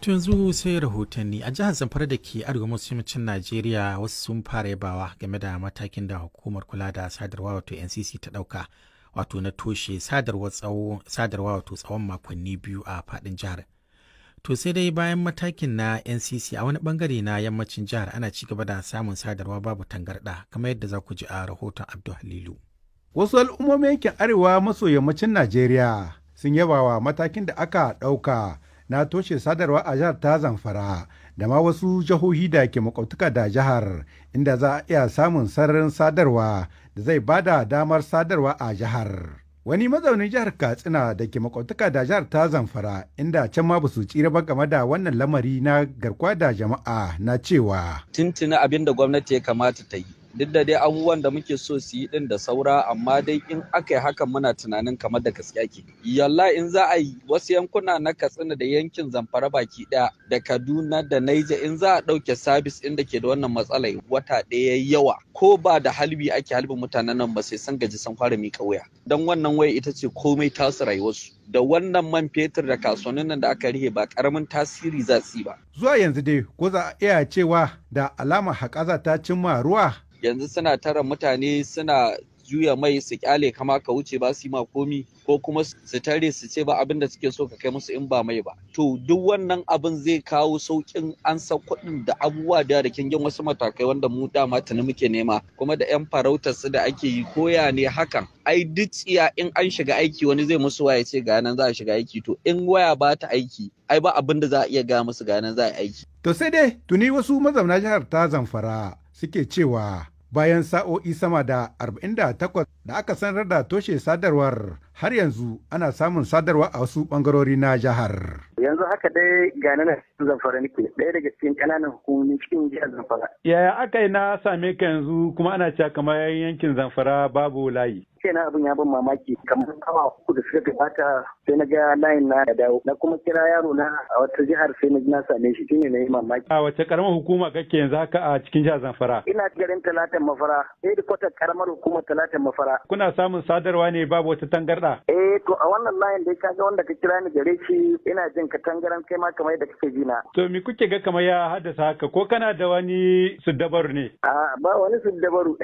To yanzu sai rahotanni a jihar Zamfara da ke arewa maso yammacin Najeriya wasu sun fara yabawa game da matakin da hukumar kula da sadarwa wato NCC ta ɗauka wato na toshe sadarwa wato tsawon makonni 2 a faɗin jihar. To sai dai bayan matakin na NCC a wani bangare na yammacin jihar ana ci gaba da samun sadarwa babu tangarɗa kamar yadda za ku ji a rahoton Abdul Halilu. Wasu al'ummomin yankin arewa maso yammacin Najeriya sun yabawa matakin da aka ɗauka na toshe sadarwa a jihar ta Zamfara da ma wasu jihohi da ke makwabtaka da jihar inda za a iya samun sararin sadarwa da zai bada damar sadarwa a jihar. Wani mazaunin jihar Katsina da ke makwabtaka da jihar ta Zamfara inda can ma basu tsira ba game da wannan lamari na garkuwa da jama'a na cewa. Tuntuni abin da gwamnati ya kamata ta yi. Duk da dai abubuwan da muke so su yi din da saura amma dai in aka yi hakan muna tunanin kamar da gaskiya ke. Yalla in za a yi wasu yankuna na Katsina da yankin Zamfara baki ɗaya da Kaduna da Niger in za a ɗauke sabis inda ke da wannan matsalai wata ɗaya yawa ko ba da halbi ake halbin mutanen nan ba sai san gaji san fara miƙa wuya. Don wannan waya ita ce komai tasu rayuwarsu. Da wannan man fetur da kasuwannin nan da aka rihe ba karamin tasiri za su yi ba. Zuwa yanzu dai ko za a iya cewa da alama haƙaza ta cimma ruwa. Yanzu suna tara mutane suna juya mai su kyale kama ka wuce ba su yi ma komi ko kuma su tare su ce ba abin da suke so ka kai musu in ba mai ba. To duk wannan abin zai kawo sauƙin an sa kuɗin da abubuwa da kingin wasu matakai wanda mu dama tuni muke nema kuma da 'yan farautar su da ake yi koya ne hakan. Ai duk tsiya in an shiga aiki wani zai musu waya ce ga nan za a shiga aiki to in waya ba ta aiki ai ba abin da za a iya ga musu ga nan za a aiki. To sai dai tuni wasu mazauna jihar ta Zamfara suke cewa bayan sa'o'i sama da 48 da aka sanar da toshe sadarwar har yanzu ana samun sadarwa a wasu bangarori na jihar. Yanzu haka dai gane na Zamfara nake ɗaya daga cikin ƙananan hukumomin cikin jihar Zamfara. Yaya aka yi na same ka yanzu kuma ana cewa kamar yankin Zamfara babu layi? Na abin ya ban mamaki kamar awa uku da suka gabata sai na ga layin na ya dawo na kuma kira yaro na a wata jihar sai na same shi shine na yi mamaki. A wace karamar hukuma kake yanzu haka a cikin jihar Zamfara? Ina garin Talatan Mafara, sai da kwatar karamar hukumar Talatan Mafara. Kuna samun sadarwa ne babu wata tangarɗa? To a wannan layin dai kaga wanda ka kira ni gare shi ina jin ka tangaran kai ma kamar yadda kake ji na. To me kuke ga kamar ya haddasa haka ko kana da wani suddabaru ne? Ba wani suddabaru.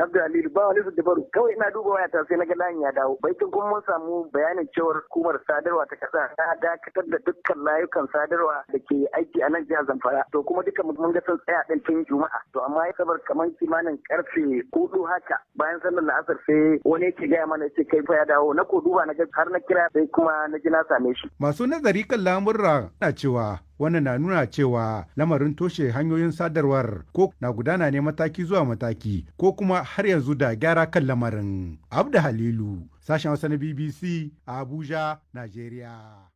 Abdul ba wani suddabaru kawai ina duba wayata sai na ga layin ya dawo. Baitin kuma mun samu bayanin cewar hukumar sadarwa ta kasa ta dakatar da dukkan layukan sadarwa da ke aiki a nan jihar Zamfara. To kuma duka mun ga sun tsaya ɗin tun Juma'a. To amma ya sabar kamar kimanin karfe 4 haka bayan sallar la'asar sai wani yake gaya mana ce kai fa ya dawo na ko duba na ga har na kira sai kuma na ji na same shi. Masu nazari kan lamurra na cewa wannan na nuna cewa lamarin toshe hanyoyin sadarwar ko na gudana ne mataki zuwa mataki ko kuma har yanzu da gyara kan lamarin. Abdu Halilu, sashen Hausa na BBC a Abuja, Najeriya.